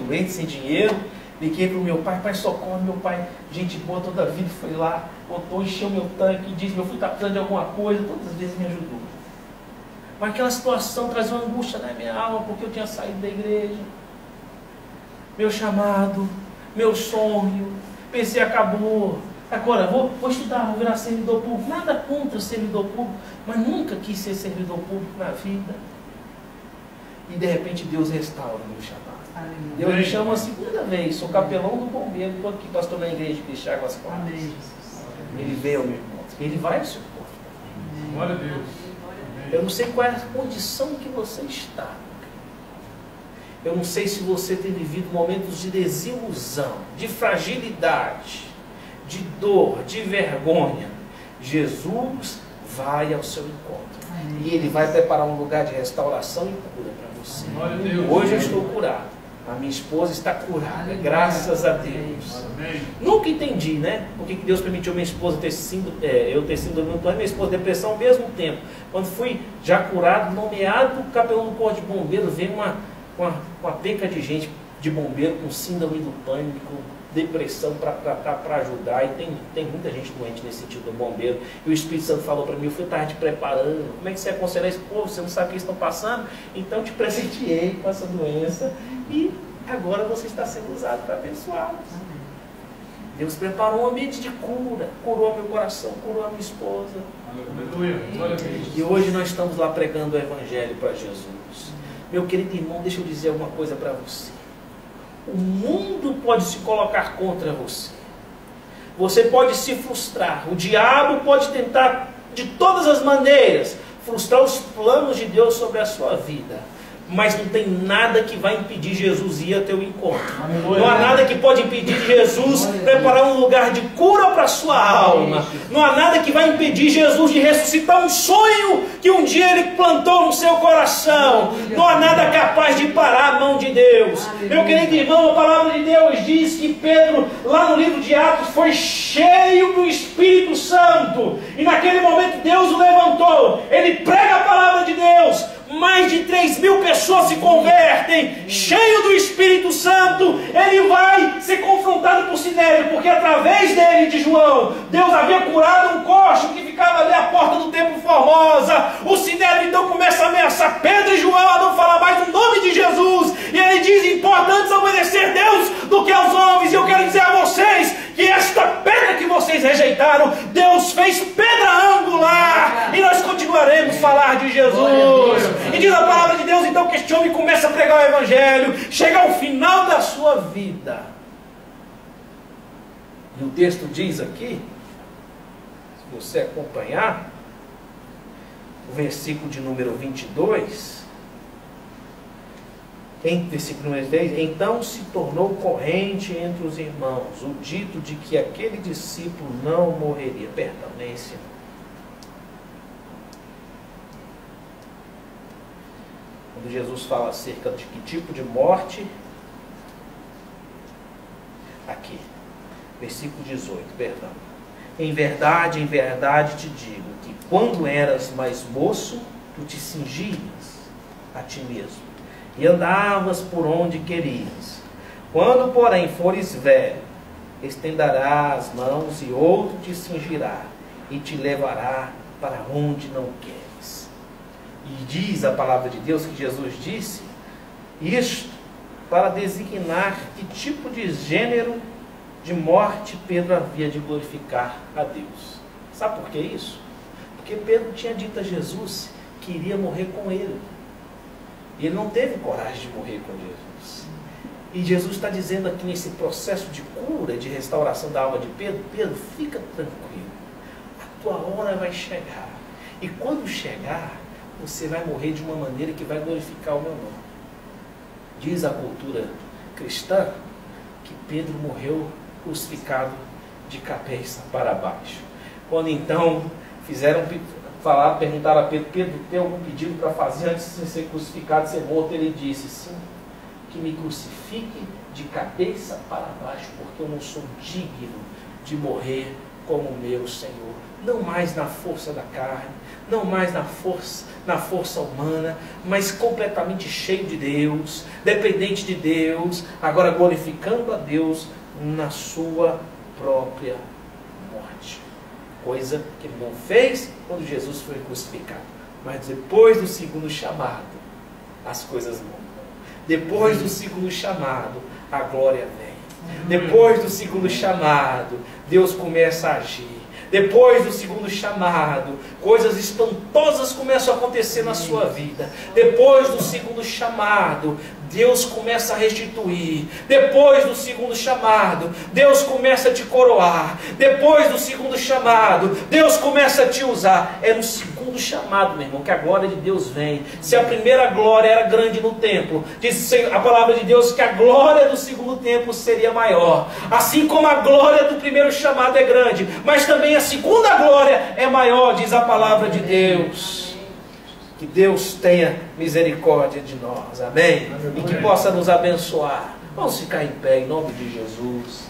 Doente, sem dinheiro. Liguei para o meu pai, socorre, meu pai, gente boa toda a vida, foi lá, botou, encheu meu tanque, disse, meu filho está precisando de alguma coisa, todas as vezes me ajudou. Mas aquela situação trazia uma angústia na minha alma, porque eu tinha saído da igreja. Meu chamado, meu sonho, pensei, acabou. Agora, vou estudar, vou virar servidor público. Nada contra servidor público, mas nunca quis ser servidor público na vida. E de repente Deus restaura o meu chamado. Deus me chama a segunda vez, sou capelão do bombeiro, estou aqui, pastor na igreja de Cristo Águas Claras. Ele veio ao meu encontro, ele vai ao seu encontro. Glória a Deus. Eu não sei qual é a condição que você está. Eu não sei se você tem vivido momentos de desilusão, de fragilidade, de dor, de vergonha. Jesus vai ao seu encontro. E Ele vai preparar um lugar de restauração e cura para você. Glória a Deus. Hoje eu estou curado. A minha esposa está curada, graças a Deus. Amém. Nunca entendi, né? Por que Deus permitiu minha esposa ter sido, eu ter sido dominante e minha esposa depressão ao mesmo tempo. Quando fui já curado, nomeado capelão do corpo de bombeiro, veio uma penca de gente de bombeiro com síndrome do pânico, depressão para ajudar. E tem muita gente doente nesse sentido do bombeiro. E o Espírito Santo falou para mim, eu fui estar te preparando. Como é que você aconselha esse povo? Você não sabe o que eles estão passando? Então te presenteei com essa doença. E agora você está sendo usado para abençoá-los. Deus preparou um ambiente de cura, curou meu coração, curou a minha esposa. Aleluia. Glória a Deus. E hoje nós estamos lá pregando o Evangelho para Jesus. Meu querido irmão, deixa eu dizer alguma coisa para você. O mundo pode se colocar contra você. Você pode se frustrar. O diabo pode tentar de todas as maneiras frustrar os planos de Deus sobre a sua vida. mas não tem nada que vai impedir Jesus ir ao teu encontro. Não há nada que pode impedir Jesus preparar um lugar de cura para a sua alma. Não há nada que vai impedir Jesus de ressuscitar um sonho que um dia Ele plantou no seu coração. Não há nada capaz de parar a mão de Deus. Meu querido irmão, a palavra de Deus diz que Pedro, lá no livro de Atos, foi cheio do Espírito Santo. E naquele momento Deus o levantou. Ele prega a palavra de Deus. Mais de 3.000 pessoas se convertem, cheio do Espírito Santo. Ele vai ser confrontado por Sinédrio, porque através dele, de João, Deus havia curado um coxo que ficava ali à porta do Templo Formosa. O Sinédrio então começa a ameaçar Pedro e João a não falar mais o nome de Jesus. E ele diz: importa antes obedecer Deus do que aos homens. E eu quero dizer a vocês que esta pedra que vocês rejeitaram, Deus fez pedra angular, e nós continuaremos a falar de Jesus. E diz a palavra de Deus então que este homem começa a pregar o Evangelho, chega ao final da sua vida. E o texto diz aqui, se você acompanhar, o versículo de número 22, em versículo número 10, então se tornou corrente entre os irmãos o dito de que aquele discípulo não morreria. Perdão, não é esse não. Quando Jesus fala acerca de que tipo de morte, aqui, versículo 18, perdão. Em verdade te digo, que quando eras mais moço, tu te cingias a ti mesmo, e andavas por onde querias. Quando, porém, fores velho, estenderás as mãos, e outro te cingirá, e te levará para onde não queres. E diz a palavra de Deus que Jesus disse isto para designar que tipo de gênero de morte Pedro havia de glorificar a Deus. Sabe por que isso? Porque Pedro tinha dito a Jesus que iria morrer com ele. E ele não teve coragem de morrer com Jesus. E Jesus está dizendo aqui nesse processo de cura, de restauração da alma de Pedro: Pedro, fica tranquilo, a tua hora vai chegar. E quando chegar, você vai morrer de uma maneira que vai glorificar o meu nome. Diz a cultura cristã que Pedro morreu crucificado de cabeça para baixo. Quando então perguntaram a Pedro: Pedro, tem algum pedido para fazer antes de ser crucificado, ser morto? Ele disse: sim, que me crucifique de cabeça para baixo, porque eu não sou digno de morrer como meu Senhor. Não mais na força da carne, não mais na força humana, mas completamente cheio de Deus, dependente de Deus, agora glorificando a Deus na sua própria morte. Coisa que ele não fez quando Jesus foi crucificado. Mas depois do segundo chamado, as coisas mudam. Depois do segundo chamado, a glória vem. Depois do segundo chamado, Deus começa a agir. Depois do segundo chamado, coisas espantosas começam a acontecer na sua vida. Depois do segundo chamado, Deus começa a restituir. Depois do segundo chamado, Deus começa a te coroar. Depois do segundo chamado, Deus começa a te usar. É no segundo chamado, meu irmão, que a glória de Deus vem. Se a primeira glória era grande no templo, diz a palavra de Deus que a glória do segundo templo seria maior. Assim como a glória do primeiro chamado é grande, mas também a segunda glória é maior, diz a palavra de Deus. Que Deus tenha misericórdia de nós, amém? E que possa nos abençoar. Vamos ficar em pé em nome de Jesus.